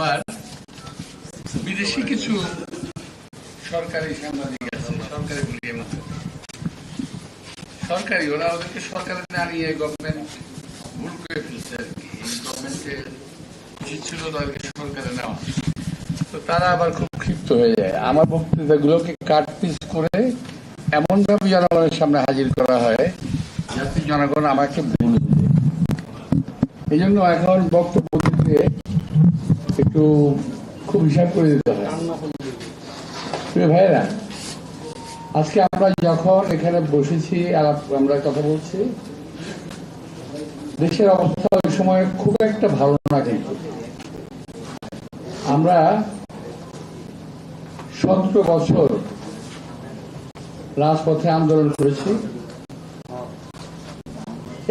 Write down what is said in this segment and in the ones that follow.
আবার বিদেশি কিছু সরকারি সাংবাদিক আছে, সরকারি বলিয়ে মতো সরকারি, ওরা ওদেরকে সরকারে না নিয়ে গভর্নমেন্ট ভুল করে ফেলছে আর কি। এই গভর্নমেন্টের উচিত ছিল তাদেরকে সরকারে নেওয়া। তো তারা আবার খুব ক্ষিপ্ত হয়ে যায়। আমার বক্তৃতাগুলোকে কাট পিস করে এমন ভাবে জনগণের সামনে হাজির করা হয় যাতে জনগণ আমাকে ভুল বুঝে। এই জন্য এখন বক্তব্য দিতে একটু খুব হিসাব করে দিতে হয়। প্রিয় ভাইয়েরা, আজকে আমরা যখন এখানে বসেছি আমরা কথা বলছি, দেশের অবস্থা ওই সময় খুব একটা ভালো না। কিন্তু আমরা 17 বছর রাজপথে আন্দোলন করেছি।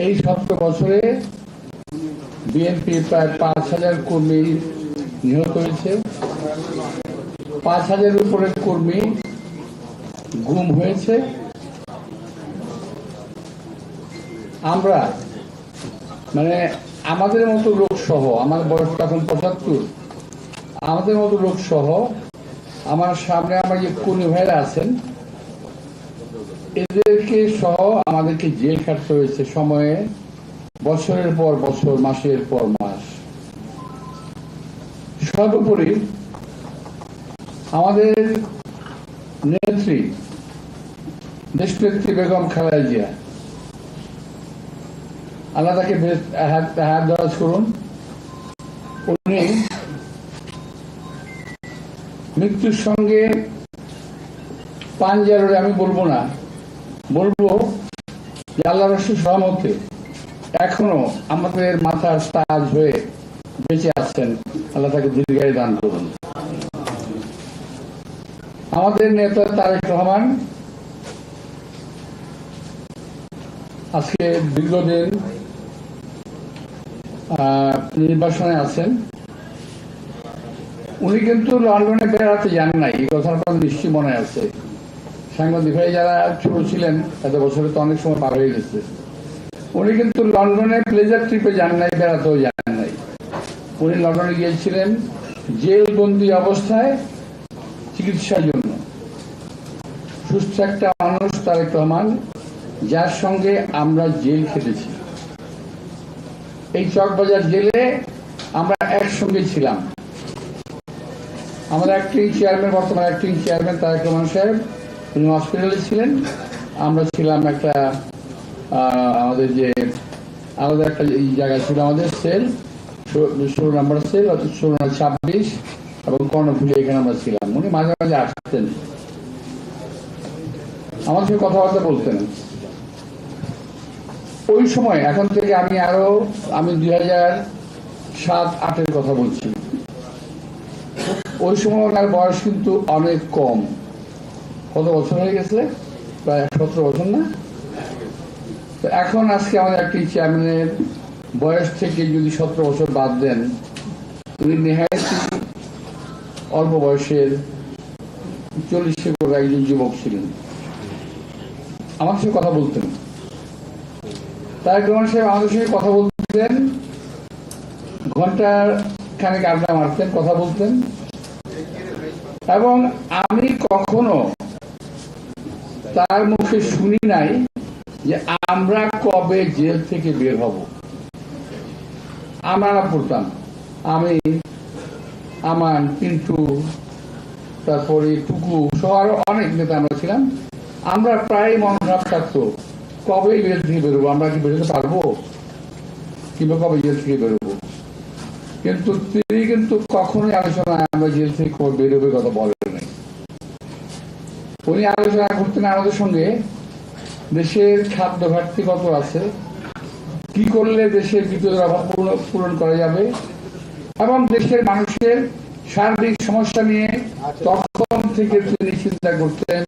এই 17 বছরে বিএনপি প্রায় 5,000 কর্মী নিহত হয়েছে, 5,000 উপরে কর্মী গুম হয়েছে। আমরা মানে আমাদের মতো লোক সহ, আমার বয়স তখন 75, আমাদের মতো লোক সহ আমার সামনে আমার যে কর্মী ভাইরা আছেন এদেরকে সহ আমাদেরকে জেল খাটতে হয়েছে সময়ে, বছরের পর বছর, মাসের পর মাস। সর্বোপরি আমাদের নেত্রী দেশনেত্রী বেগম খালেদা জিয়া, আল্লাহ তাকে হাত দরাজ করুন, উনি মৃত্যুর সঙ্গে পাঞ্জারে, আমি বলবো না, বলবো যে আল্লাহ রাসূলের রহমতে এখনো আমাদের মাথার তাজ হয়ে বেঁচে আছেন। আল্লাহ তাকে দীর্ঘায়ু দান করুন। আমাদের নেতা তারেক রহমান আজকে দীর্ঘদিন নির্বাসনে আছেন। উনি কিন্তু লন্ডনে বেড়াতে যান নাই, এই কথাটা নিশ্চয়ই মনে আছে। সাংবাদিক ভাই যারা ছোট ছিলেন, এত বছরে তো অনেক সময় পার হয়ে গেছে, উনি কিন্তু লন্ডনে প্লেজার ট্রিপে যান নাই, বেড়াতেও যান নাই। উনি লন্ডনে গিয়েছিলেন জেলবন্দি অবস্থায় চিকিৎসার জন্য। সুস্থ একটা মানুষ তারেক রহমান, যার সঙ্গে আমরা জেল খেটেছি। এই চকবাজার জেলে আমরা একসঙ্গে ছিলাম। আমাদের অ্যাক্টিং চেয়ারম্যান, বর্তমান অ্যাক্টিং চেয়ারম্যান তারেক রহমান সাহেব, উনি হসপিটালে ছিলেন। আমরা ছিলাম একটা আমাদের যে আলাদা একটা জায়গায় ছিল আমাদের সেল, 16 নম্বর সেল, 26 এবং কর্ণফুলি, এখানে আমরা ছিলাম। উনি মাঝে মাঝে আসতেন, আমার সঙ্গে কথাবার্তা বলতেন। ওই সময়, এখন থেকে আমি 2007-08 কথা বলছি। ওই সময় ওনার বয়স কিন্তু অনেক কম। কত বছর হয়ে গেছে? প্রায় 17 বছর না? তো এখন আজকে আমাদের একটি চেয়ারম্যানের বয়স থেকে যদি 17 বছর বাদ দেন, উনি নেহায়েত অল্প বয়সের 40 করে একজন যুবক ছিলেন। আমার সঙ্গে কথা বলতেন। তারেক রহমান সাহেব আমাদের সঙ্গে কথা বলতেন, ঘন্টার খানেক আড্ডা মারতেন, কথা বলতেন। এবং আমি কখনো তার মুখে শুনি নাই যে আমরা কবে জেল থেকে বের হব। আমরা পড়তাম, আমি, আমান, পিন্টু, তারপরে টুকু সহ আরো অনেক নেতা আমরা ছিলাম। আমরা প্রায় মন খারাপ থাকতো, কবে জেল থেকে বেরোবো, আমরা কি বেরোতে পারবো, কিংবা কবে জেল থেকে বেরোবো। কিন্তু তিনি কিন্তু কখনোই আলোচনায় আমরা জেল থেকে কবে বেরোবে কথা বলেন নাই। উনি আলোচনা করতেন আমাদের সঙ্গে দেশের খাদ্য ঘাটতি কত আছে, কি করলে দেশের বিদ্যুতের অভাব পূরণ করা যাবে, এবং দেশের মানুষের সার্বিক সমস্যা নিয়ে তখন থেকে তিনি চিন্তা করতেন,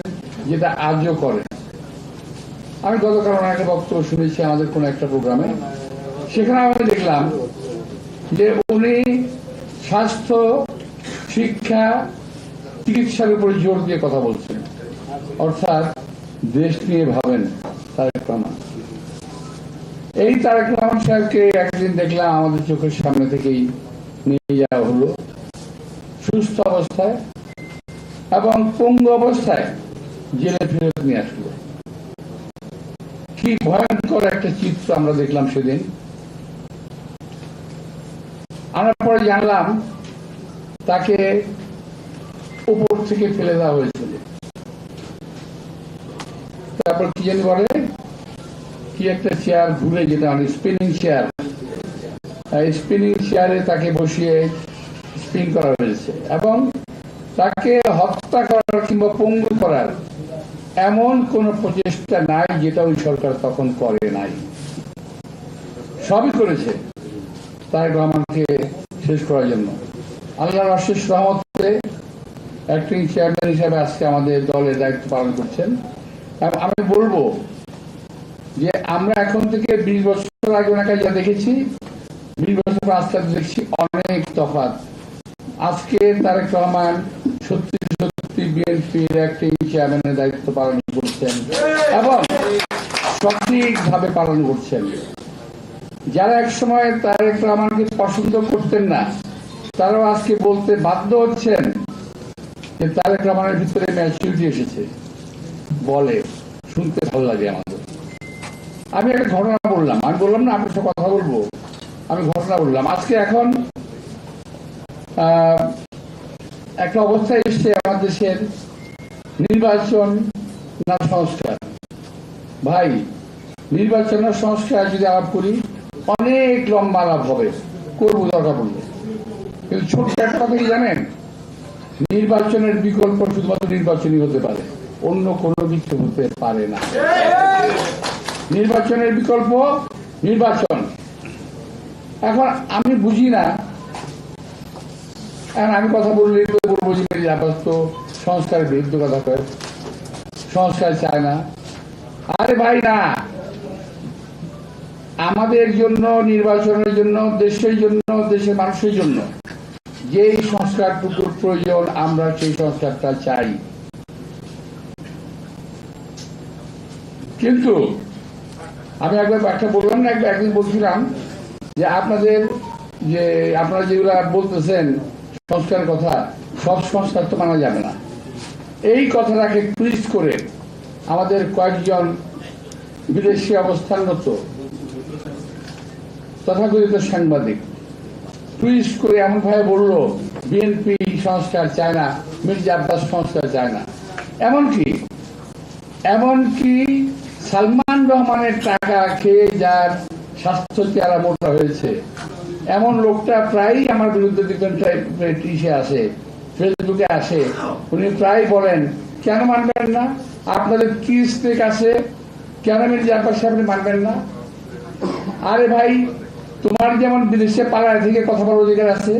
যেটা আজও করেন। আমি গতকাল একটা বক্তব্য শুনেছি আমাদের কোন একটা প্রোগ্রামে, সেখানে আমি দেখলাম যে উনি স্বাস্থ্য, শিক্ষা, চিকিৎসার উপরে জোর দিয়ে কথা বলছেন। অর্থাৎ দেশ নিয়ে ভাবেন তারেক রহমান। এই তারেক রহমান সাহেবকে একদিন দেখলাম আমাদের চোখের সামনে থেকেই নিয়ে যাওয়া হলো সুস্থ অবস্থায় এবং পঙ্গু অবস্থায় জেলে ফেরত নিয়ে আসলো। কি ভয়ঙ্কর একটা চিত্র আমরা দেখলাম সেদিন। আমরা পরে জানলাম তাকে উপর থেকে ফেলে দেওয়া হয়েছিল। তারপর কি জানি বলে, কি একটা চেয়ার ঘুরে, যেটা মানে স্পিনিং চেয়ার, স্পিনিং চেয়ারে তাকে বসিয়ে স্পিন করা হয়েছে এবং তাকে হত্যা করার কিংবা পঙ্গু করার এমন কোন প্রচেষ্টা নাই যেটা ওই সরকার তখন করে নাই। সবই করেছে তারেক রহমানকে শেষ করার জন্য। আল্লাহর অশেষ রহমতে অ্যাক্টিং চেয়ারম্যান হিসেবে আজকে আমাদের দলের দায়িত্ব পালন করছেন। এবং আমি বলবো যে আমরা এখন থেকে 20 বছর আগে ওনাকে যা দেখেছি, 20 বছর আজকে দেখছি অনেক তফাৎ। আজকে তারেক রহমান সত্যি সত্যি বিএনপির অ্যাক্টিং চেয়ারম্যানের দায়িত্ব পালন করছেন এবং সঠিকভাবে পালন করছেন। যারা একসময় তারেক রহমানকে পছন্দ করতেন না, তারাও আজকে বলতে বাধ্য হচ্ছেন যে তারেক রহমানের ভিতরে ম্যাচুরিটি এসেছে। বলে শুনতে ভালো লাগে আমাদের। আমি একটা ঘটনা বললাম, আমি বললাম না আপনার সাথে কথা বলবো, আমি ঘটনা বললাম। আজকে এখন একটা অবস্থা এসছে আমার দেশের, নির্বাচন না সংস্কার। ভাই, নির্বাচন না সংস্কার যদি আলাপ করি অনেক লম্বা আলাপ হবে, করবো দরকার পড়লে। কিন্তু ছোট্ট একটা কথা কি জানেন, নির্বাচনের বিকল্প শুধুমাত্র নির্বাচনই হতে পারে, অন্য কোনো কিছু হতে পারে না। নির্বাচনের বিকল্প নির্বাচন। এখন আমি বুঝি না, এখন আমি কথা বললে বলবো যে আপাতত তো সংস্কারের বিরুদ্ধে কথা কয়, সংস্কার চায় না। আরে ভাই না, আমাদের জন্য, নির্বাচনের জন্য, দেশের জন্য, দেশের মানুষের জন্য যেই সংস্কারটুকুর প্রয়োজন আমরা সেই সংস্কারটা চাই। কিন্তু আমি একবার একটা বললাম না, একদিন বলছিলাম যে আপনারা যেগুলা বলতেছেন সংস্কারের কথা, সব সংস্কার তো মানা যাবে না। এই কথাটাকে টুইস্ট করে আমাদের কয়েকজন বিদেশি অবস্থানরত তথাকথিত সাংবাদিক টুইস্ট করে এমন ভাবে বলল বিএনপি সংস্কার চায় না, মির্জা আব্বাস সংস্কার চায় না। এমনকি সালমান রহমানের টাকা খেয়ে যার স্বাস্থ্য চেহারা মোটা হয়েছে এমন লোকটা প্রায়ই আমার বিরুদ্ধে দেখবেন আসে, ফেসবুকে আসে, উনি প্রায় বলেন কেন মানবেন না, আপনাদের কি স্টেক আছে, কেন মির্জা আব্বাস সাহেব মানবেন না? আরে ভাই, তোমার যেমন বিদেশে পাড়ায় থেকে কথা বলার অধিকার আছে,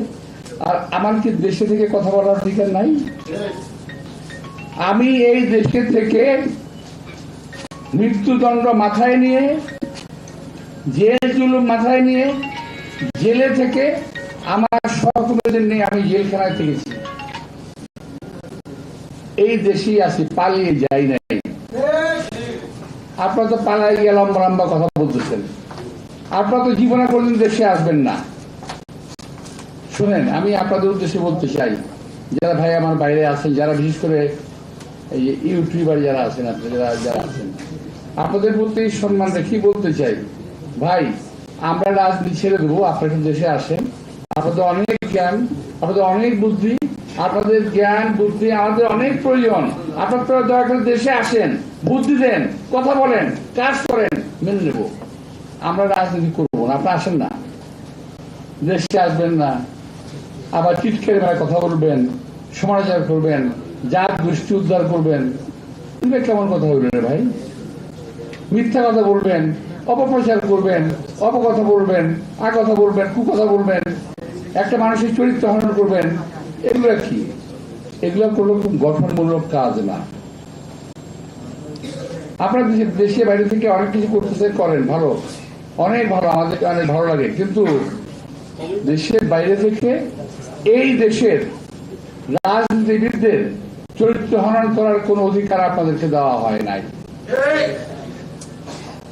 আর আমার কি দেশে থেকে কথা বলার অধিকার নাই? আমি এই দেশে থেকে মৃত্যুদণ্ড মাথায় নিয়ে, জেল জুলুম মাথায় নিয়ে, জেলে থেকে আমার সহকর্মীদের নিয়ে আমি জেলখানায় থেকেছি। এই দেশেই আছি, পালিয়ে যাই নাই। আপনারা তো পালাই গিয়ে লম্বা লম্বা কথা বলতেছেন, আপনারা তো জীবনে কোনদিন দেশে আসবেন না। শুনেন, আমি আপনাদের উদ্দেশ্যে বলতে চাই, যারা ভাই আমার বাইরে আছেন, যারা বিশেষ করে এই ইউটিউবার যারা আছেন, যারা আছেন, আপনাদের প্রতি সম্মান রেখে বলতে চাই, ভাই আমরা রাজনীতি ছেড়ে দেবো, আপনারা দেশে আসেন। আপনাদের অনেক জ্ঞান, আপনাদের অনেক বুদ্ধি, আপনাদের জ্ঞান বুদ্ধি আমাদের অনেক প্রয়োজন। আপনারা দয়া করে দেশে আসেন, বুদ্ধি দেন, কথা বলেন, কাজ করেন, মেনে নেব। আমরা রাজনীতি করবো না, আপনারা আসেন না, দেশে আসবেন না, আবার চিৎকারে ভাই কথা বলবেন, সমালোচনা করবেন, জাত গোষ্ঠী উদ্ধার করবেন। কেমন কথা বলবেন ভাই? মিথ্যা কথা বলবেন, অপপ্রচার করবেন, অপকথা বলবেন, কথা বলবেন, কুকথা বলবেন, একটা মানুষের চরিত্র হরণ করবেন। এগুলো কি? এগুলো কোনো গঠনমূলক কাজ না। আপনার দেশে বাইরে থেকে অনেক কিছু করতেছে, করেন, ভালো, অনেক ভালো, আমাদের অনেক ভালো লাগে। কিন্তু দেশের বাইরে থেকে এই দেশের রাজনীতিবিদদের চরিত্র হনন করার কোন অধিকার আপনাদেরকে দেওয়া হয় নাই।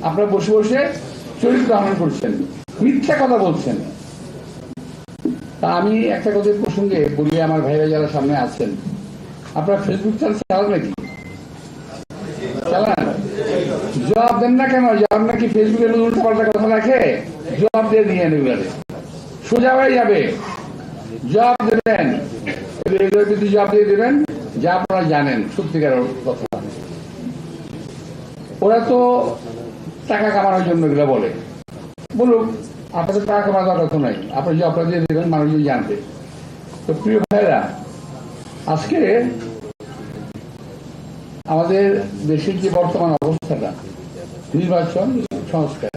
আপনারা বসে বসে চরিত্র হনন করছেন, মিথ্যা কথা বলছেন। তা আমি একটা কথা প্রসঙ্গে বলি, আমার ভাইরা যারা সামনে আছেন, আপনারা ফেসবুক চালান নাকি? চালান? জবাব দেন না কেন? জবাব নাকি ফেসবুকে উল্টো পাল্টা কথা রাখে, জবাব দিয়ে নিয়ে এগুলারে সোজা হয়ে যাবে। জবাব দেবেন, এগুলোর প্রতি জবাব দিয়ে দেবেন যা আপনারা জানেন সত্যিকার কথা। ওরা তো টাকা কামানোর জন্য এগুলো বলে, বলুক, আপনাদের টাকা কামানোর কথা নাই, আপনি যে আপনারা দিয়ে দেবেন মানুষজন জানবে। তো প্রিয় ভাইরা, আজকে আমাদের দেশের যে বর্তমান অবস্থাটা, নির্বাচন সংস্কার,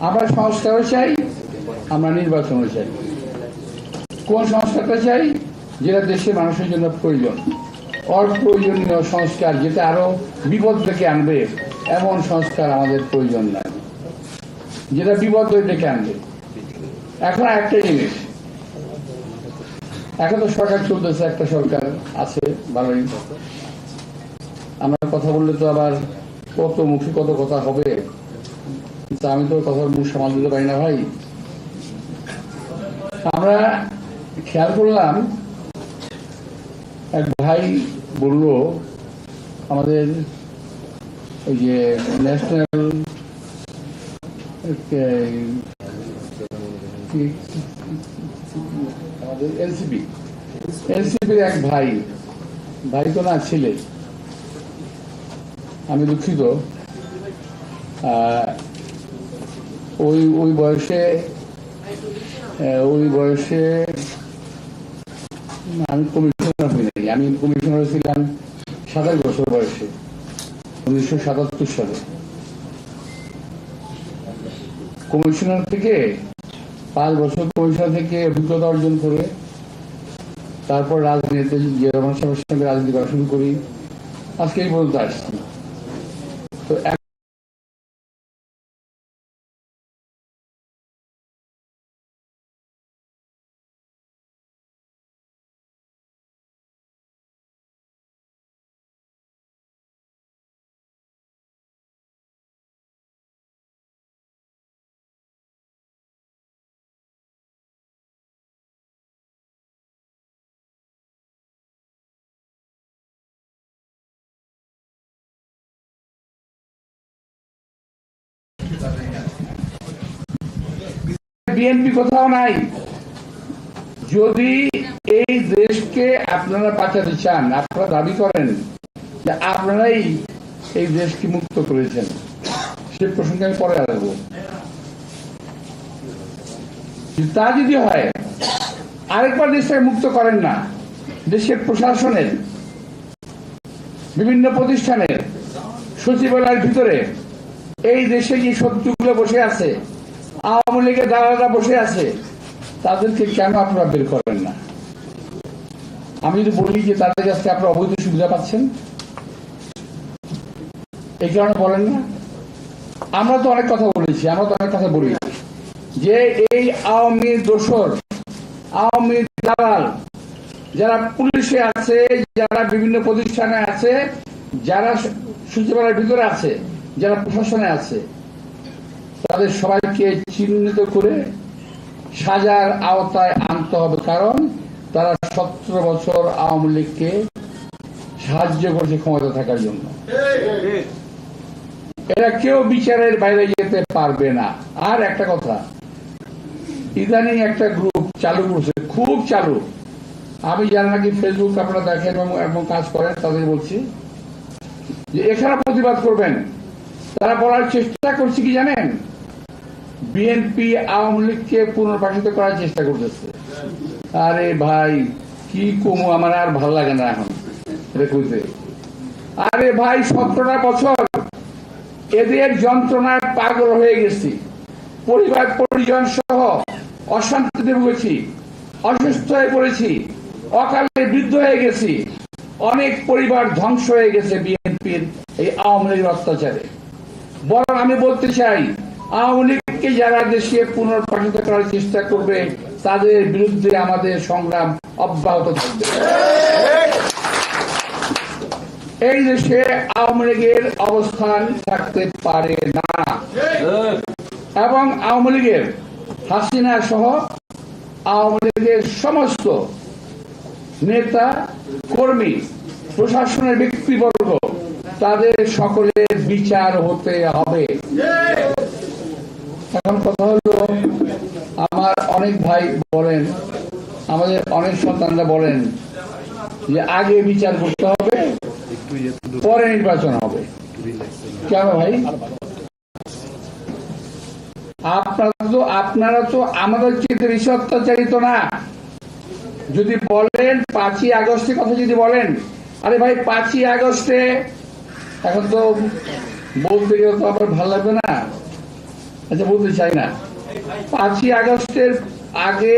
আমরা সংস্কারও চাই, আমরা নির্বাচনও চাই। কোন সংস্কারটা চাই? যেটা দেশের মানুষের জন্য প্রয়োজন, অপ্রয়োজনীয় সংস্কার যেটা আরো বিপদ ডেকে আনবে এমন সংস্কার আমাদের প্রয়োজন নাই, যেটা বিপদ ডেকে আনবে। এখন একটা জিনিস, এখন তো সরকার চলতেছে, একটা সরকার আছে ভালোই, আমরা কথা বললে তো আবার কত মুখে কত কথা হবে, কিন্তু আমি তো কথার মুখ সামাল দিতে পারি না ভাই। আমরা খেয়াল করলাম, এক ভাই বলল আমাদের ওই যে ন্যাশনাল আমাদের এনসিপির এক ভাই তো না ছেলে, আমি দুঃখিত, ওই বয়সে আমি কমিশনার হই নাই, আমি কমিশনার ছিলাম 27 বছর বয়সে 1977 সালে। কমিশনার থেকে 5 বছর কমিশনার থেকে অভিজ্ঞতা অর্জন করে তারপর রাজনীতিতে জিয়া রহমান সাহেবের সঙ্গে রাজনীতি করা শুরু করি, আজকে এই পর্যন্ত আসছি। তো বিএনপি কোথাও নাই। যদি এই দেশকে আপনারা বাঁচাতে চান, আপনারা দাবি করেন যে আপনারাই এই দেশকে মুক্ত করেছেন, সে প্রসঙ্গে আমি পরে আসবো। তা যদি হয়, আরেকবার দেশটাকে মুক্ত করেন না, দেশের প্রশাসনের বিভিন্ন প্রতিষ্ঠানের সচিবালয়ের ভিতরে এই দেশে যে শত্রুগুলো বসে আছে, আওয়ামী লীগের দালালরা বসে আছে, তাদেরকে কেন আপনারা বের করেন না? আমি যদি বলি যে তাদের কাছে আপনারা অবৈধ সুবিধা পাচ্ছেন, এই কারণে বলেন না? আমরা তো অনেক কথা বলেছি, আমরা তো অনেক কথা বলি যে এই আওয়ামী দোসর, আওয়ামী দালাল যারা পুলিশে আছে, যারা বিভিন্ন প্রতিষ্ঠানে আছে, যারা সচিবালয়ের ভিতরে আছে, যারা প্রশাসনে আছে, তাদের সবাইকে চিহ্নিত করে সাজার আওতায় আনতে হবে। কারণ তারা 17 বছর আওয়ামী লীগকে সাহায্য করেছে ক্ষমতা থাকার জন্য। এরা কেউ বিচারের বাইরে যেতে পারবে না। আর একটা কথা, ইদানিং একটা গ্রুপ চালু করছে, খুব চালু, আমি জানি নাকি ফেসবুক আপনারা দেখেন এবং কাজ করেন, তাদের বলছি যে এখানে প্রতিবাদ করবেন। তারা বলার চেষ্টা করছে কি জানেন? বিএনপি আওয়ামী লীগকে পুনর্বাসিত করার চেষ্টা করতেছে। আরে ভাই কি কমু, আমার আর ভালো লাগে না এখন এটা কইতে। আরে ভাই 17টা বছর এদের যন্ত্রণায় পাগল হয়ে গেছি, পরিবার পরিজন সহ অশান্তিতে ভুগেছি, অসুস্থ হয়ে পড়েছি, অকালে বৃদ্ধ হয়ে গেছি, অনেক পরিবার ধ্বংস হয়ে গেছে বিএনপির এই আওয়ামী লীগের অত্যাচারে। বরং আমি বলতে চাই, আওয়ামী লীগকে যারা দেশে পুনর্বাসিত করার চেষ্টা করবে, তাদের বিরুদ্ধে আমাদের সংগ্রাম অব্যাহত থাকবে। এই দেশে আওয়ামী লীগের অবস্থান থাকতে পারে না, এবং আওয়ামী লীগের হাসিনা সহ আওয়ামী লীগের সমস্ত নেতা কর্মী প্রশাসনের ব্যক্তিবর্গ তাদের সকলের বিচার হতে হবে। এখন কথা হলো, আমার অনেক ভাই বলেন, আমাদের অনেক সন্তানরা বলেন যে আগে বিচার করতে হবে, পরে নির্বাচন হবে। কেন ভাই? আপনারা তো আমাদের চেয়ে বেশি অত্যাচারিত না। যদি বলেন 5ই আগস্টের কথা যদি বলেন, আরে ভাই 5ই আগস্টে, এখন তো বলতে গেলে তো আবার ভালো লাগবে না, আচ্ছা বলতে চাই না। 5ই আগস্টের আগে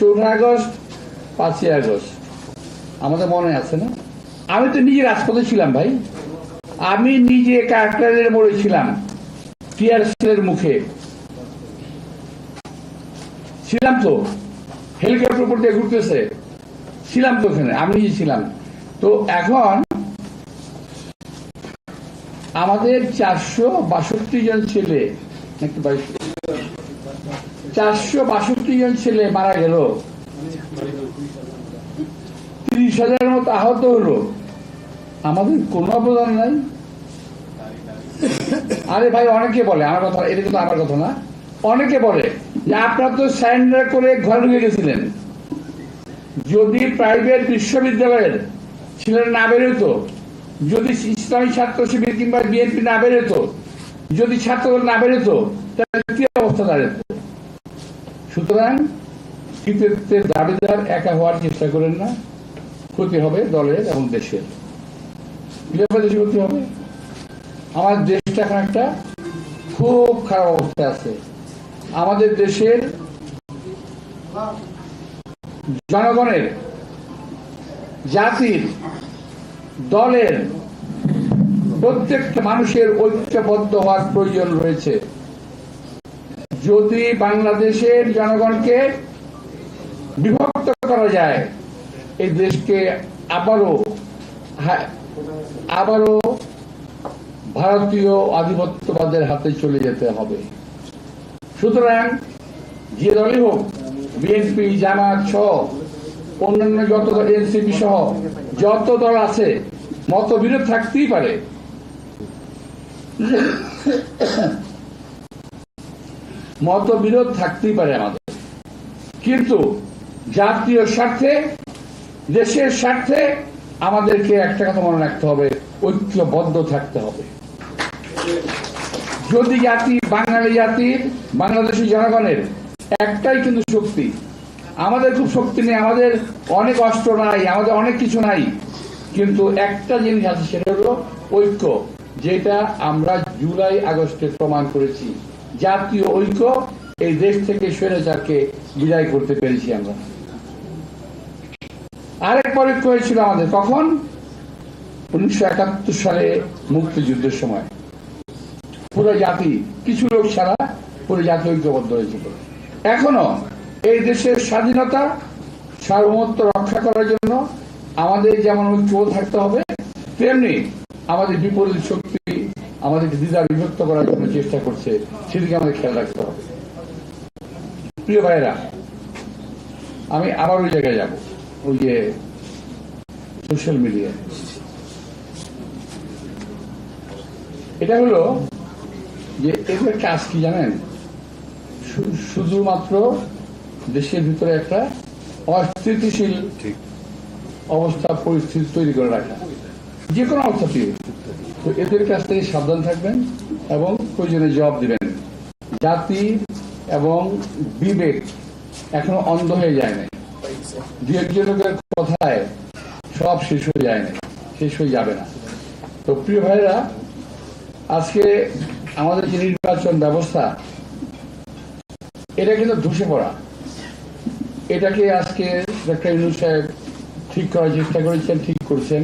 4 আগস্ট, 5ই আগস্ট আমাদের মনে আছে না? আমি তো নিজে রাজপথে ছিলাম ভাই, আমি নিজে কাকরাইলের মোড়ে ছিলাম, টিয়ারসেলের মুখে ছিলাম, তো হেলিকপ্টার উপর দিয়ে ঘুরতেছে, ছিলাম তো ওখানে, আমি নিজে ছিলাম। তো এখন আমাদের 462 জন ছেলে, 462 জন ছেলে মারা গেল, 30,000 মতো আহত হলো, আমাদের কোনো অবদান নাই। আরে ভাই অনেকে বলে, আমার কথা এটা কিন্তু আমার কথা না, অনেকে বলে যে আপনারা তো সারেন্ডার করে ঘরে ঢুকে গেছিলেন। যদি প্রাইভেট বিশ্ববিদ্যালয়ের ছেলেরা না বেরোতো, যদি ইসলামী ছাত্র শিবির কিংবা বিএনপি না বেরোতো, যদি ছাত্রদল না বেরোতো, তাহলে কি অবস্থা দাঁড়াতো? সুতরাং কৃতিত্বের দাবিদার একা হওয়ার চেষ্টা করেন না, ক্ষতি হবে দলের এবং দেশের, দেশের ক্ষতি হবে। আমার দেশটা এখন একটা খুব খারাপ অবস্থায় আছে। আমাদের দেশের জনগণের, জাতির, দলের প্রত্যেকটা মানুষের ঐক্যবদ্ধ হওয়ার প্রয়োজন রয়েছে। যদি বাংলাদেশের জনগণকে বিভক্ত করা যায়, এই দেশকে আবারও ভারতীয় আধিপত্যবাদের হাতে চলে যেতে হবে। সুতরাং যে দলই হোক, বিএনপি, জামাত সহ অন্যান্য যত দল, এনসিপি সহ যত দল আছে, মতবিরোধ থাকতেই পারে, মতবিরোধ থাকতেই পারে আমাদের, কিন্তু জাতীয় স্বার্থে, দেশের স্বার্থে আমাদেরকে একটা কথা মনে রাখতে হবে, ঐক্যবদ্ধ থাকতে হবে। যদি জাতি, বাঙালি জাতির, বাংলাদেশী জনগণের একটাই কিন্তু শক্তি, আমাদের খুব শক্তি নেই, আমাদের অনেক অস্ত্র নাই, আমাদের অনেক কিছু নাই, কিন্তু একটা জিনিস আছে, সেটা হলো ঐক্য, যেটা আমরা জুলাই আগস্টে প্রমাণ করেছি। জাতীয় ঐক্য, এই দেশ থেকে স্বৈরাচারকে বিদায় করতে পেরেছি আমরা। আরেক পরীক্ষা হয়েছিল আমাদের কখন? 1971 সালে মুক্তিযুদ্ধের সময়। পুরো জাতি, কিছু লোক ছাড়া পুরো জাতি ঐক্যবদ্ধ হয়েছিল। এখনো এই দেশের স্বাধীনতা, সার্বভৌমত্ব রক্ষা করার জন্য আমাদের যেমন ঐক্য থাকতে হবে, তেমনি আমাদের বিপরীত শক্তি আমাদেরকে দ্বিধা বিভক্ত করার জন্য চেষ্টা করছে, সেদিকে আমাদের খেয়াল রাখতে হবে। প্রিয় ভাইরা, আমি আবার ওই জায়গায় যাব, ওই যে সোশ্যাল মিডিয়া। এটা হলো যে এদের কাজ কি জানেন? শুধুমাত্র দেশের ভিতরে একটা অস্থিতিশীল অবস্থা, পরিস্থিতি তৈরি করে রাখা, যে কোনো অবস্থাতেই। তো এদের কাছ থেকে সাবধান থাকবেন এবং প্রয়োজনে জবাব দিবেন। জাতি এবং বিবেক এখনো অন্ধ হয়ে যায় না, দু একজন লোকের কথায় সব শেষ হয়ে যায় না, শেষ হয়ে যাবে না। তো প্রিয় ভাইরা, আজকে আমাদের যে নির্বাচন ব্যবস্থা, এটা কিন্তু ধসে পড়া। এটাকে আজকে ডক্টর ইউনূস সাহেব ঠিক করার চেষ্টা করেছেন, ঠিক করছেন,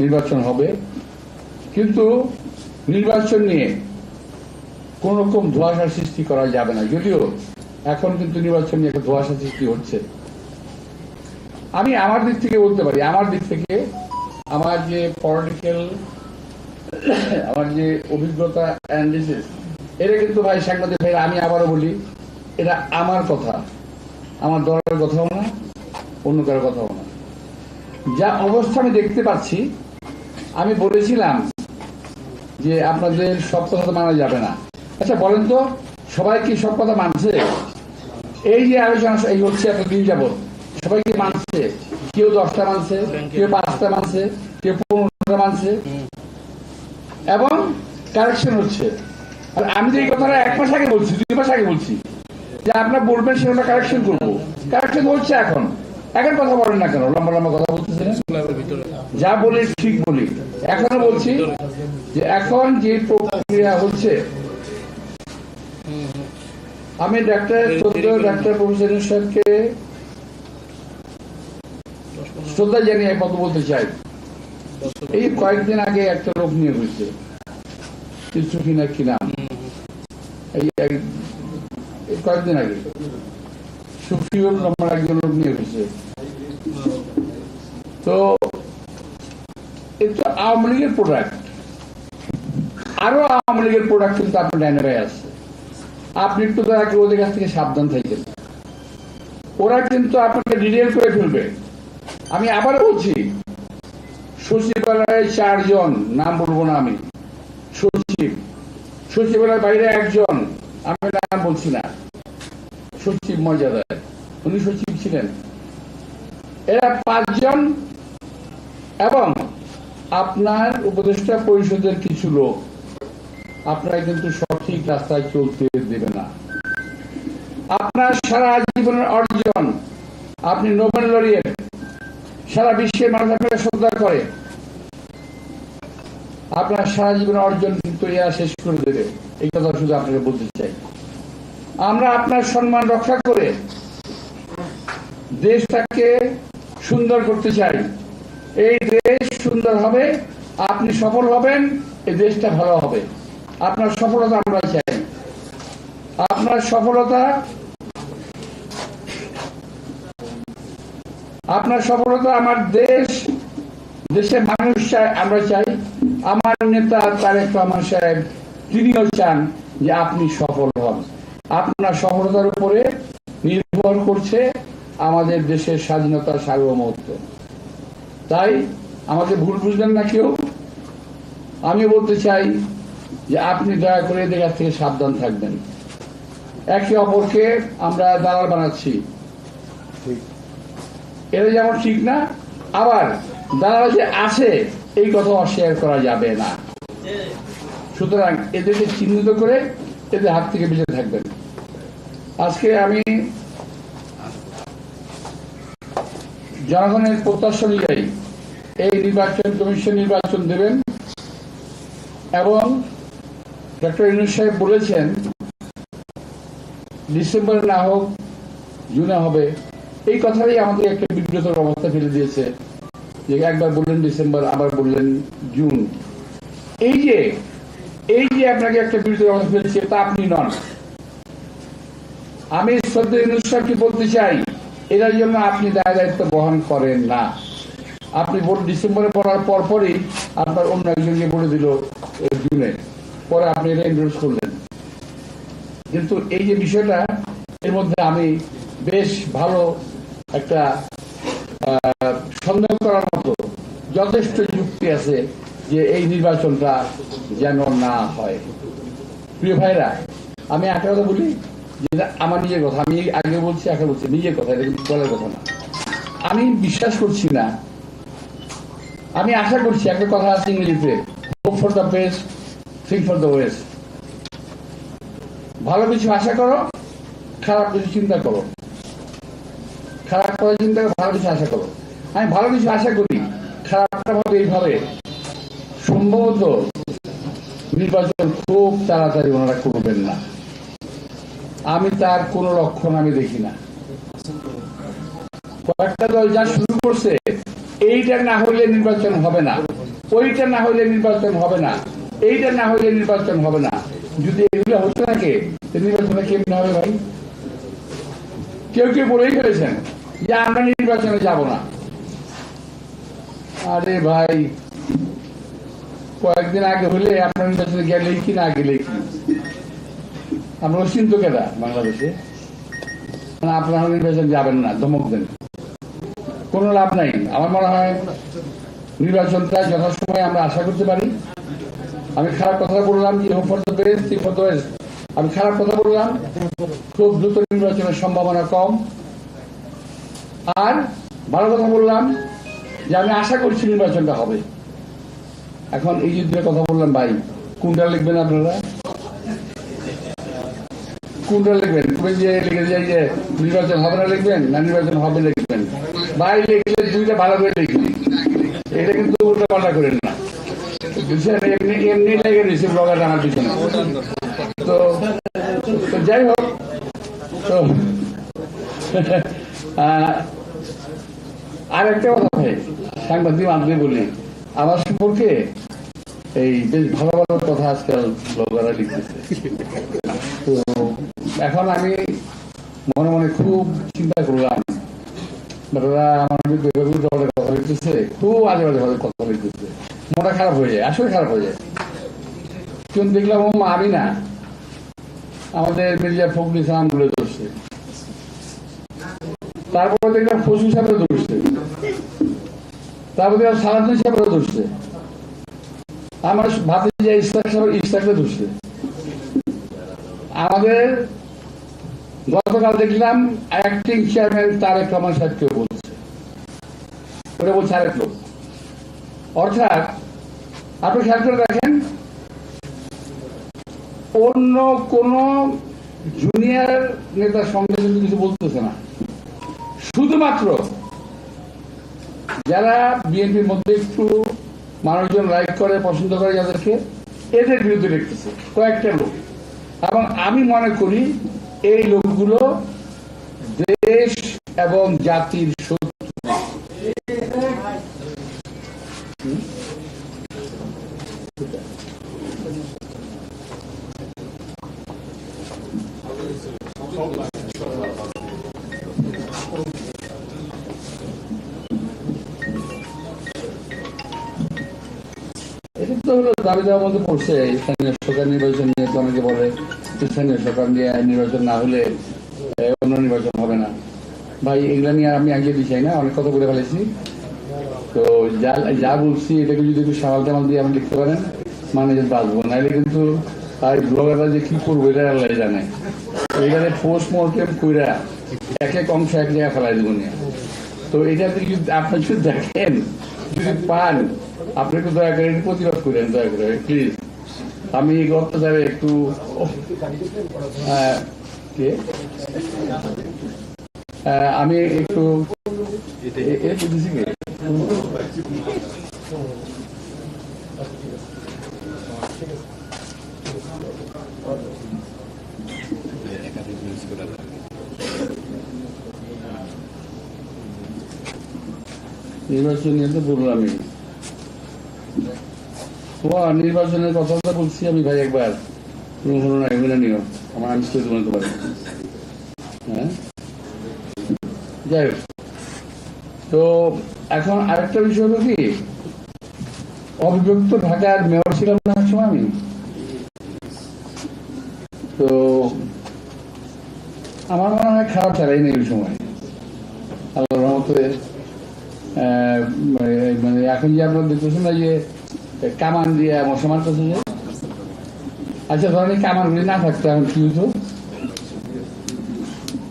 নির্বাচন হবে। কিন্তু নির্বাচন নিয়ে কোন রকম ধোঁয়াশার সৃষ্টি করা যাবে না, যদিও এখন কিন্তু নির্বাচন নিয়ে একটা ধোঁয়াশা সৃষ্টি হচ্ছে। আমি আমার দিক থেকে বলতে পারি, আমার দিক থেকে আমার যে পলিটিক্যাল, আমার যে অভিজ্ঞতা অ্যানালিসিস, এটা কিন্তু ভাই সাংবাদিক ভাই, আমি আবারও বলি, এটা আমার কথা, আমার দলের কথাও না, অন্য কারো কথাও না। যা অবস্থা আমি দেখতে পাচ্ছি, আমি বলেছিলাম যে আপনাদের সব কথা তো মানা যাবে না। আচ্ছা বলেন তো, সবাই কি সব কথা মানছে? এই যে আলোচনা এই হচ্ছে এতদিন যাবৎ, সবাই কি মানছে? কেউ 10টা মানছে, কেউ 5টা মানছে, কেউ 15টা মানছে, এবং কারেকশন হচ্ছে। আর আমি যে এই কথাটা 1 মাস আগে বলছি, 2 মাস আগে বলছি যে আপনার বলবেন সেটা কারেকশন করবো, কারেকশন হচ্ছে। এখন কথা বলেন না কেন? লম্বা লম্বা কথা বলতেছিলেন। যা বলি ঠিক বলি। এখনো বলছি যে এখন যে প্রক্রিয়া হচ্ছে, আমি ডাক্তার প্রফেসর সাহেবকে শ্রদ্ধা জানিয়ে কথা বলতে চাই। এই কয়েকদিন আগে একটা রোগ নিয়ে হয়েছে, কিনা কি নাম, এই কয়েকদিন আগে সুফিউল নামের একজন রোগ নিয়ে হয়েছে। তো এটা আওয়ামী লীগের প্রোডাক্ট, আরো আওয়ামী লীগের প্রোডাক্ট কিন্তু আপনার ডাইনে ভাই আছে। আপনি একটু দয়া করে ওদের কাছ থেকে সাবধান থাকেন, ওরা কিন্তু আপনাকে ডিটেল করে ফেলবে। আমি আবার বলছি, সচিবালয়ে 4 জন, নাম বলবো না আমি, সচিবালয়ের বাইরে 1 জন, আমি নাম বলছি না, সচিব মর্যাদায়, উনি সচিব ছিলেন। এরা 5 জন এবং আপনার উপদেষ্টা পরিষদের কিছু লোক আপনারা কিন্তু সঠিক রাস্তায় চলতে দেবে না। আপনার সারা জীবনের অর্জন, আপনি নোবেল লরিয়েট, সারা বিশ্বের মানুষ আপনাকে শ্রদ্ধা করে, আপনার সারা জীবনের অর্জন কিন্তু এরা শেষ করে দেবে। এই কথা শুধু আপনাকে বলতে চাই। আমরা আপনার সম্মান রক্ষা করে দেশটাকে সুন্দর করতে চাই। এই দেশ সুন্দর হবে, আপনি সফল হবেন, এই দেশটা ভালো হবে। আপনার সফলতা আমরা চাই। আপনার সফলতা আমার দেশের মানুষ চাই, আমরা চাই। আমার নেতা তারেক রহমান সাহেব তিনিও চান যে আপনি সফল হন। আপনার সফলতার উপরে নির্ভর করছে আমাদের দেশের স্বাধীনতা, সার্বভৌমত্ব। তাই আমাকে ভুল বুঝবেন না কেউ। আমি বলতে চাই যে আপনি দয়া করে এদের কাছ থেকে সাবধান থাকবেন। একে অপরকে আমরা দালাল বানাচ্ছি, এটা যেমন ঠিক না, আবার দালাল যে আছে এই কথা অস্বীকার করা যাবে না। সুতরাং এদেরকে চিহ্নিত করে এদের হাত থেকে বেঁচে থাকবেন। আজকে আমি জনগণের প্রত্যাশা অনুযায়ী এই নির্বাচন কমিশন নির্বাচন দেবেন এবং ডক্টর ইউনূস সাহেব বলেছেন ডিসেম্বরে না হোক জুনে হবে। এই কথাটাই আমাদের একটা বিব্রতর অবস্থা ফেলে দিয়েছে যে একবার বললেন ডিসেম্বর, আবার বললেন জুন। এই যে আপনাকে একটা বিব্রতর অবস্থা ফেলেছে তা আপনি নন। আমি শ্রদ্ধেয় ইউনূস সাহেবকে বলতে চাই, এটার জন্য আপনি দায়িত্ব বহন করেন না। আপনি ডিসেম্বরে পড়ার পরই আপনার অন্য একজনকে বলে দিল জুনে, পরে আপনি এটা এন্ডোর্স করলেন। কিন্তু এই যে বিষয়টা, এর মধ্যে আমি বেশ ভালো একটা সন্দেহ করার মতো যথেষ্ট যুক্তি আছে যে এই নির্বাচনটা যেন না হয়। প্রিয় ভাইরা, আমি একটা কথা বলি, যেটা আমার নিজের কথা, আমি আগে বলছি এখন বলছি, নিজের কথা, এটা কিন্তু বলার কথা না। আমি বিশ্বাস করছি না, আমি আশা করছি, একটা কথা আছে ইংরেজিতে, hope for the best, think for the West. ভালো কিছু আশা করো, খারাপ কিছু চিন্তা করো। খারাপ করার চিন্তা করো, ভালো কিছু আশা করো। আমি ভালো কিছু আশা করি, খারাপটা ভাবে এইভাবে সম্ভবত নির্বাচন খুব তাড়াতাড়ি ওনারা করবেন না। আমি তার কোন লক্ষণ আমি দেখি না। কয়েকটা দল যা শুরু করছে, এইটা না হলে নির্বাচন হবে না, ওইটা না হলে নির্বাচন হবে না, এইটা না হলে নির্বাচন হবে না। যদি এগুলো হতে থাকে নির্বাচনে কেমন হবে ভাই? কেউ বলেই ফেলেছেন যে আমরা নির্বাচনে যাব না। আরে ভাই, কয়েকদিন আগে হলে আপনার নির্বাচনে গেলেই কি না গেলেই কি? আমরা অচিন্ত কেনা বাংলাদেশে মানে আপনারা নির্বাচন যাবেন না, ধমক দেন, কোনো লাভ নাই। আমার মনে হয় নির্বাচনটা যথাসময়ে আমরা আশা করতে পারি। আমি খারাপ কথা বললাম, আমি খারাপ কথা বললাম, খুব দ্রুত নির্বাচনের সম্ভাবনা কম। আর ভালো কথা বললাম যে আমি আশা করছি নির্বাচনটা হবে। এখন এই যে কথা বললাম ভাই, কোনটা লিখবেন আপনারা? কোনটা লিখবেন? তুমি যে লিখে যাই যে নির্বাচন হবে না লিখবেন, না নির্বাচন হবে লিখবেন? ভাই লিখলে দুইটা ভালো করে লিখবেন, এটা কিন্তু উল্টা পাল্টা করেন না। এমনি লেগে দিয়েছে ব্লগার আমার পিছনে। তো যাই হোক, তো আর একটা কথা ভাই, সাংবাদিক আপনি বলি, আমার সম্পর্কে এই বেশ ভালো ভালো কথা আজকাল ব্লগাররা লিখতেছে। তো এখন আমি মনে মনে খুব চিন্তা করলাম, ওরা আমার কথা লিখতেছে, খুব আজে বাজে ভাবে কথা লিখতেছে, মনটা খারাপ হয়ে যায়, আসলে খারাপ হয়ে যায়। কিন্তু দেখলাম আমি না, আমাদের মির্জা ফখরুল ইসলাম বলে ধরছে, তারপরে দেখলাম ফজলুল সাহেব ধরছে, তারপরে দেখলাম সালাউদ্দিন সাহেব ধরছে, আমার ভাতিজা ইসলাককে ধরছে। আমাদের গতকাল দেখলাম অ্যাক্টিং চেয়ারম্যান তারেক রহমান সাহেবকে বলছে, ওটা বলছে আরেক লোক। অর্থাৎ আপনি খেয়াল করে দেখেন, অন্য কোন জুনিয়র নেতার সঙ্গে কিন্তু কিছু বলতেছে না, শুধুমাত্র যারা বিএনপির মধ্যে একটু মানুষজন লাইক করে, পছন্দ করে যাদেরকে, এদের বিরুদ্ধে লিখতেছে কয়েকটা লোক। এবং আমি মনে করি এই লোকগুলো দেশ এবং জাতির শত্রু। এটা তো হলো দাবি দেওয়ার মধ্যে পড়ছে। স্থানীয় সরকার নির্বাচন নিয়ে তো অনেকে বলে স্থানীয় সরকার নিয়ে নির্বাচন না হলে অন্য নির্বাচন হবে না। ভাই এগুলা নিয়ে আমি আগে দিচ্ছি না, অনেক কথা বলে ফেলেছি। তো যা বলছি এটাকে যদি একটু সামাল টামাল দিয়ে আপনি লিখতে পারেন, মানে যে বাঁচবো, নাহলে কিন্তু ব্লগাররা যে কি করবো এটা আল্লাহ জানে। এখানে পোস্টমর্টেম কইরা এক এক অংশ এক জায়গায় ফেলাই দেবো নিয়ে। তো এটাতে যদি আপনি যদি দেখেন, যদি পান, আপনি একটু দয়া করে প্রতিবাদ করেন, দয়া করে প্লিজ। আমি এই অত্যাচারে একটু আমি একটু নির্বাচন নিয়ে তো বললাম আমি, নির্বাচনের কথা বলছি আমি ভাই, একবার তুমি হলো না এগুলো নিও, আমার আমি বলতে পারি। হ্যাঁ, যাই হোক। তো এখন আরেকটা বিষয় হলো কি, অবিভক্ত ঢাকার মেয়র ছিলাম না এক সময় আমি। তো আমার মনে হয় খারাপ চালাই না এই সময়, আল্লাহর রহমতে। মানে এখন যে আপনার দেখতেছেন না যে কামান দিয়ে মশা মারতেছে, যে আচ্ছা ধরেন এই কামানগুলি না থাকতো এখন কি হতো?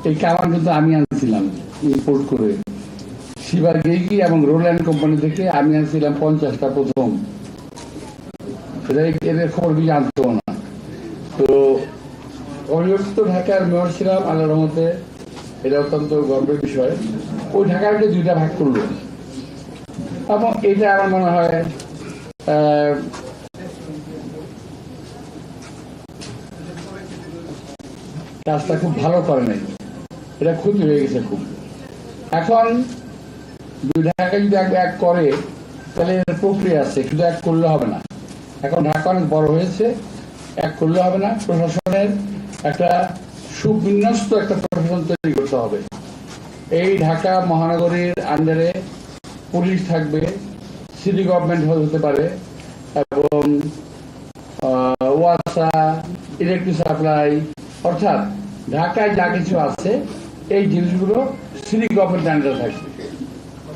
এই কামান কিন্তু আমি আনছিলাম ইম্পোর্ট করে শিবার গেইকি এবং রোল্যান্ড কোম্পানি থেকে, আমি আনছিলাম 50টা প্রথম। এদের খবর কিছু জানতো না। তো অবিভক্ত ঢাকার মেয়র ছিলাম আল্লাহর রহমতে, এটা অত্যন্ত গর্বের বিষয়। ওই ঢাকাকে দুইটা ভাগ করলো, এবং এটা আমার মনে হয় কাজটা খুব ভালো করে নাই, এটা ক্ষতি হয়ে গেছে খুব। এখন দুই ঢাকা যদি এক করে তাহলে এর প্রক্রিয়া আছে, শুধু এক করলে হবে না। এখন ঢাকা অনেক বড় হয়েছে, এক করলে হবে না। প্রশাসনের একটা সুবিন্যস্ত একটা প্রশাসন তৈরি করতে হবে। এই ঢাকা মহানগরীর আন্ডারে পুলিশ থাকবে, সিটি গভর্নমেন্ট হতে পারে, এবং ওয়াসা, ইলেকট্রিক সাপ্লাই, অর্থাৎ ঢাকায় যা কিছু আছে এই জিনিসগুলো সিটি গভর্নমেন্ট আন্ডারে থাকবে,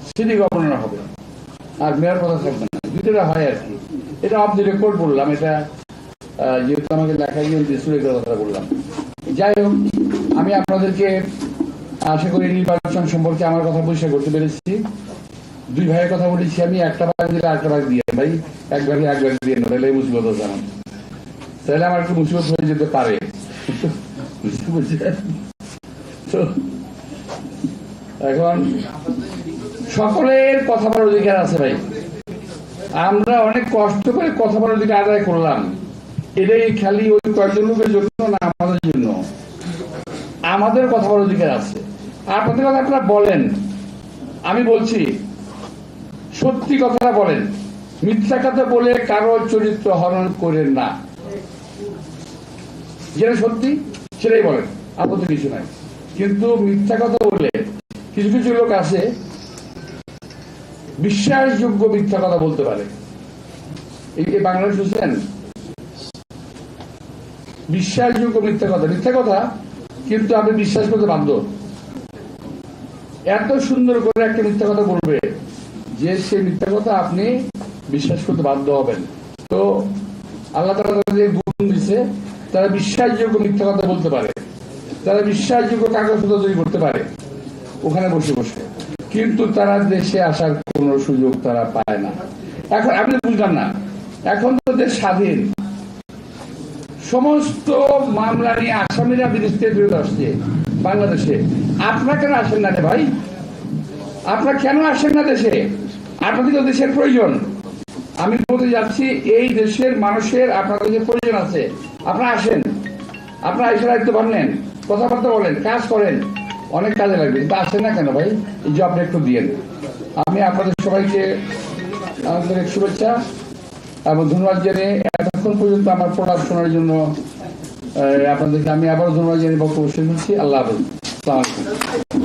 সিটি গভর্নর হবে, আর মেয়র কথা থাকবে না, দুটোটা হয় আর কি। এটা অফ দি রেকর্ড বললাম, এটা যেহেতু আমাকে লেখা গিয়ে কথা বললাম। যাই হোক, আমি আপনাদেরকে আশা করি নির্বাচন সম্পর্কে আমার কথা পরিষ্কার করতে পেরেছি। দুই ভাইয়ের কথা বলেছি আমি, একটা ভাগ দিলে আরেকটা ভাগ দিয়ে ভাই, এক ভাগে এক ভাগ দিয়ে তাহলে মুসিবত আছে আমার, তাহলে আমার একটু মুসিবত হয়ে যেতে পারে। তো এখন সকলের কথা বলার অধিকার আছে ভাই, আমরা অনেক কষ্ট করে কথা বলার অধিকার আদায় করলাম, এটাই খালি ওই কয়েকজন লোকের জন্য না, আমাদের জন্য। আমাদের কথা বলার অধিকার আছে, আপনাদের কথা আপনারা বলেন, আমি বলছি সত্যি কথাটা বলেন, মিথ্যা কথা বলে কারো চরিত্র হরণ করেন না, যেটা সত্যি সেটাই বলেন, আপত্তি কিছু নাই। কিন্তু মিথ্যা কথা বলে কিছু কিছু লোক আছে বিশ্বাসযোগ্য মিথ্যা কথা বলতে পারে। এই বাংলাদেশ বুঝছেন, বিশ্বাসযোগ্য মিথ্যা কথা, মিথ্যা কথা কিন্তু আপনি বিশ্বাস করতে বাধ্য। এত সুন্দর করে একটা মিথ্যা কথা বলবে যে সেই মিথ্যা কথা আপনি বিশ্বাস করতে বাধ্য হবেন। তো আল্লাহ তাআলা যে গুণ দিছে, তারা বিশ্বাসযোগ্য মিথ্যা কথা বলতে পারে, তারা বিশ্বাসযোগ্য কাগজপত্র তৈরি করতে পারে ওখানে বসে বসে, কিন্তু তারা দেশে আসার কোন সুযোগ তারা পায় না। এখন আপনি বুঝলাম না, এখন তো দেশ স্বাধীন, সমস্ত মামলা নিয়ে আসামিরা বিদেশ থেকে ফেরত আসছে বাংলাদেশে, আপনারা কেন আসেন না রে ভাই? আপনারা কেন আসেন না দেশে? আপনাদের তো দেশের প্রয়োজন। আমি বলতে যাচ্ছি, এই দেশের মানুষের আপনাদের প্রয়োজন আছে, আপনারা আসেন, আপনারা এসে দায়িত্ব নেন, কথাবার্তা বলেন, কাজ করেন, অনেক কাজে লাগবে। কিন্তু আসেন না কেন ভাই? এই জবটা একটু দিয়েন। আমি আপনাদের সবাইকে আন্তরিক শুভেচ্ছা এবং ধন্যবাদ জানিয়ে এতক্ষণ পর্যন্ত আমার প্রোগ্রাম শোনার জন্য আপনাদেরকে আমি আবারও ধন্যবাদ জানিয়ে বক্তব্য শেষ করছি। আল্লাহ হাফেজ। আসসালামু আলাইকুম।